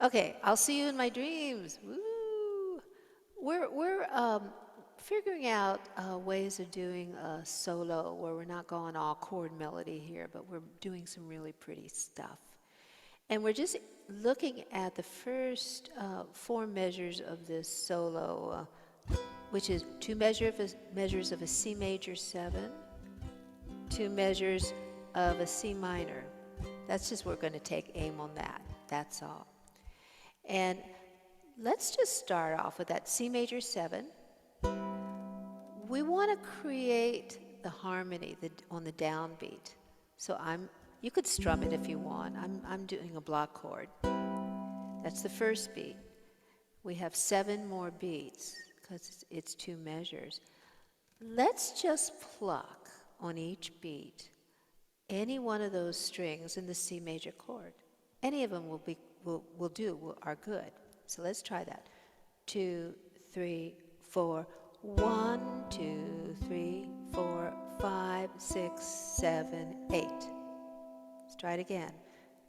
Okay, I'll see you in my dreams. Woo! We're figuring out ways of doing a solo where we're not going all chord melody here, but we're doing some really pretty stuff. And we're just looking at the first four measures of this solo, which is measures of a C major 7, two measures of a C minor. That's just, we're going to take aim on that. That's all. And let's just start off with that C major 7. We want to create the harmony on the downbeat. So you could strum it if you want. I'm doing a block chord. That's the first beat. We have 7 more beats because it's 2 measures. Let's just pluck on each beat any one of those strings in the C major chord. Any of them are good. So let's try that. 2, 3, 4. 1, 2, 3, 4, 5, 6, 7, 8. Let's try it again.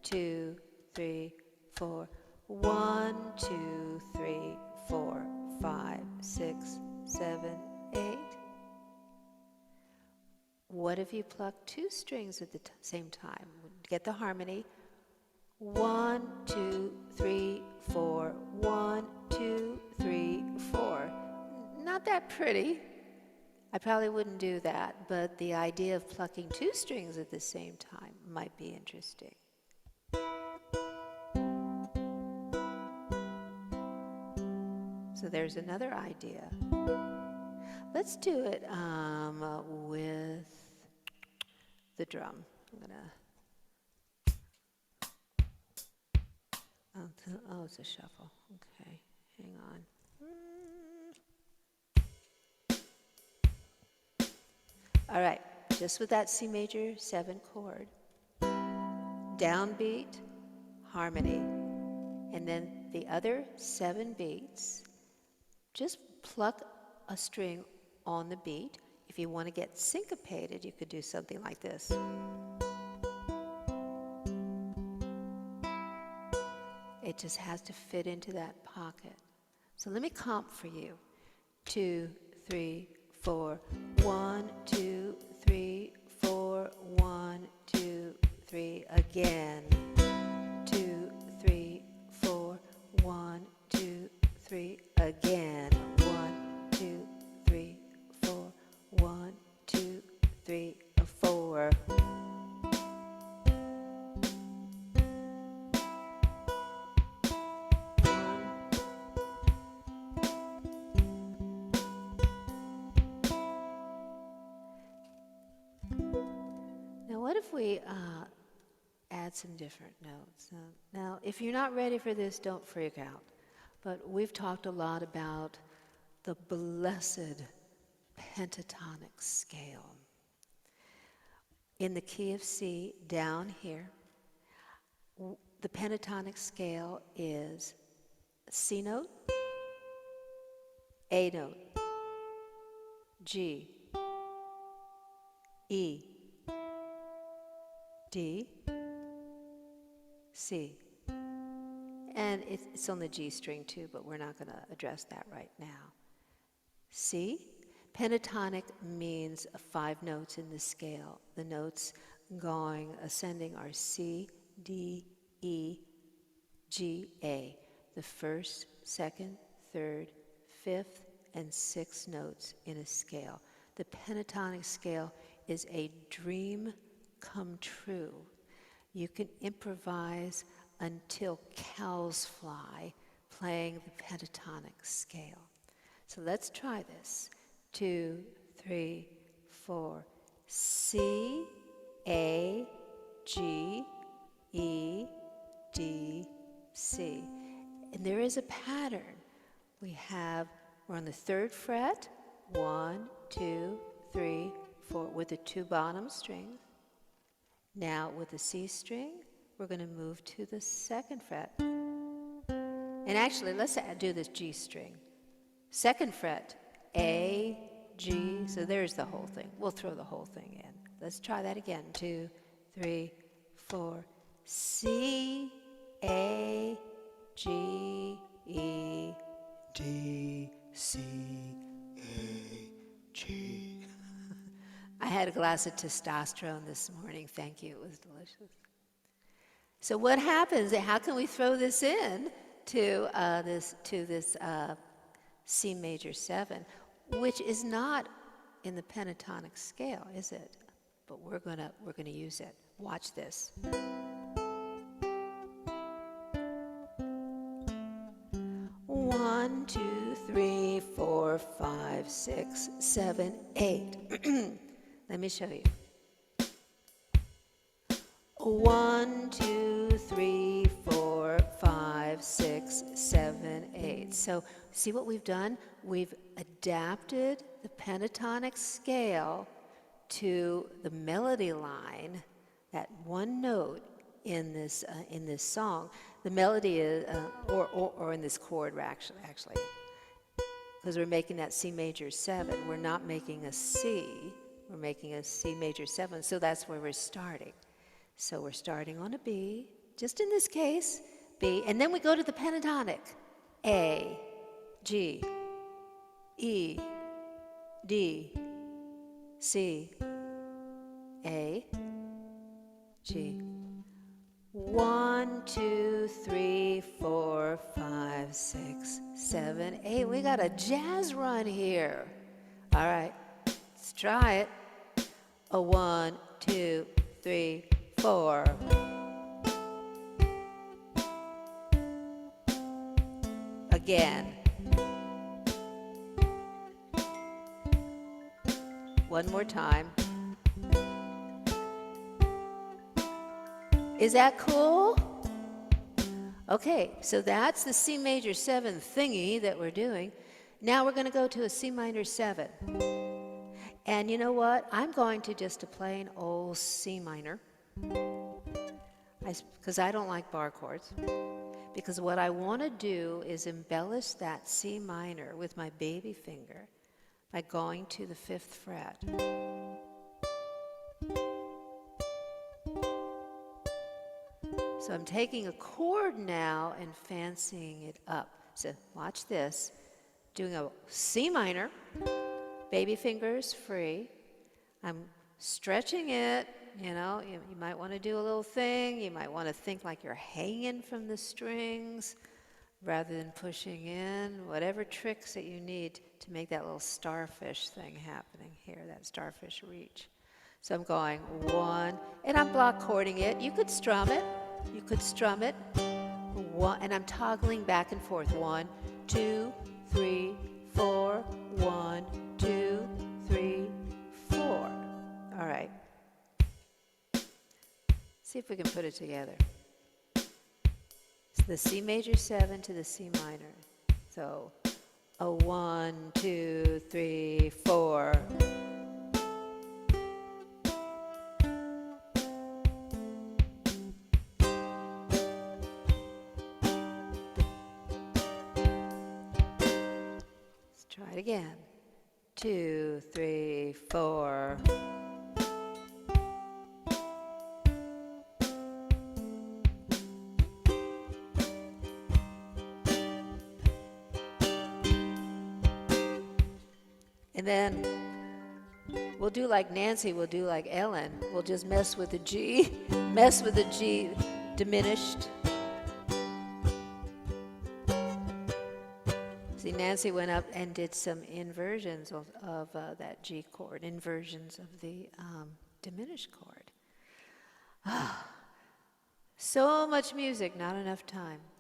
2, 3, 4. 1, 2, 3, 4, 5, 6, 7, 8. What if you pluck 2 strings at the same time? Get the harmony. 1, 2, 3, 4. 1, 2, 3, 4. Not that pretty. I probably wouldn't do that, but the idea of plucking 2 strings at the same time might be interesting. So there's another idea. Let's do it with the drum. It's a shuffle. Okay, hang on. All right, just with that C major 7 chord, downbeat, harmony, and then the other 7 beats, just pluck a string on the beat. If you want to get syncopated, you could do something like this. It just has to fit into that pocket. So let me comp for you. 2, 3, 4. 1, 2, 3, 4. 1, 2, 3. Again. 2, 3, 4. 1, 2, 3. Again. 1, 2, 3, 4. 1, 2, 3, 4. Now, what if we add some different notes? Now, if you're not ready for this, don't freak out. But we've talked a lot about the blessed pentatonic scale. In the key of C, down here, the pentatonic scale is C note, A note, G, E, D, C. And it's on the G string too, but we're not going to address that right now. C. Pentatonic means 5 notes in the scale. The notes ascending are C, D, E, G, A. The first, second, third, fifth, and sixth notes in a scale. The pentatonic scale is a dream come true. You can improvise until cows fly playing the pentatonic scale. So let's try this. 2, 3, 4. C, A, G, E, D, C. And there is a pattern. We're on the 3rd fret, 1, 2, 3, 4, with the 2 bottom strings. Now with the C string, we're going to move to the 2nd fret. And actually, let's do this G string. 2nd fret, A, G, so there's the whole thing. We'll throw the whole thing in. Let's try that again. 2, 3, 4. C, A, G, C, A, G. I had a glass of testosterone this morning. Thank you. It was delicious. So what happens? How can we throw this in to this C major 7, which is not in the pentatonic scale, is it? But we're gonna use it. Watch this. 1, 2, 3, 4, 5, 6, 7, 8. Let me show you. 1, 2, 3, 4, 5, 6, 7, 8. So see what we've done? We've adapted the pentatonic scale to the melody line, that one note in this song. The melody is, or in this chord actually, because we're making that C major 7. We're not making a C. We're making a C major 7. So that's where we're starting. So we're starting on a B, just in this case, B, and then we go to the pentatonic. A, G, E, D, C, A, G. 1, 2, 3, 4, 5, 6, 7, 8. We got a jazz run here. All right, let's try it. 1, 2, 3, 4. Again. One more time. Is that cool? Okay, so that's the C major 7 thingy that we're doing. Now we're going to go to a C minor 7. And you know what? I'm going to just a plain old C minor. Because I don't like bar chords. Because what I want to do is embellish that C minor with my baby finger by going to the 5th fret. So I'm taking a chord now and fancying it up. So watch this. Doing a C minor, baby fingers free. I'm stretching it, you know. You might want to do a little thing. You might want to think like you're hanging from the strings rather than pushing in. Whatever tricks that you need to make that little starfish thing happening here, that starfish reach. So I'm going 1, and I'm block chording it. You could strum it. You could strum it. 1, and I'm toggling back and forth. 1, 2, 3, 4. 1, 2, 3, 4. All right. See if we can put it together. So the C major 7 to the C minor. So a 1, 2, 3, 4. Try it again. 2, 3, 4. And then we'll do like Nancy, we'll do like Ellen. We'll just mess with the G, mess with the G diminished. See, Nancy went up and did some inversions of that G chord, inversions of the diminished chord. So much music, not enough time.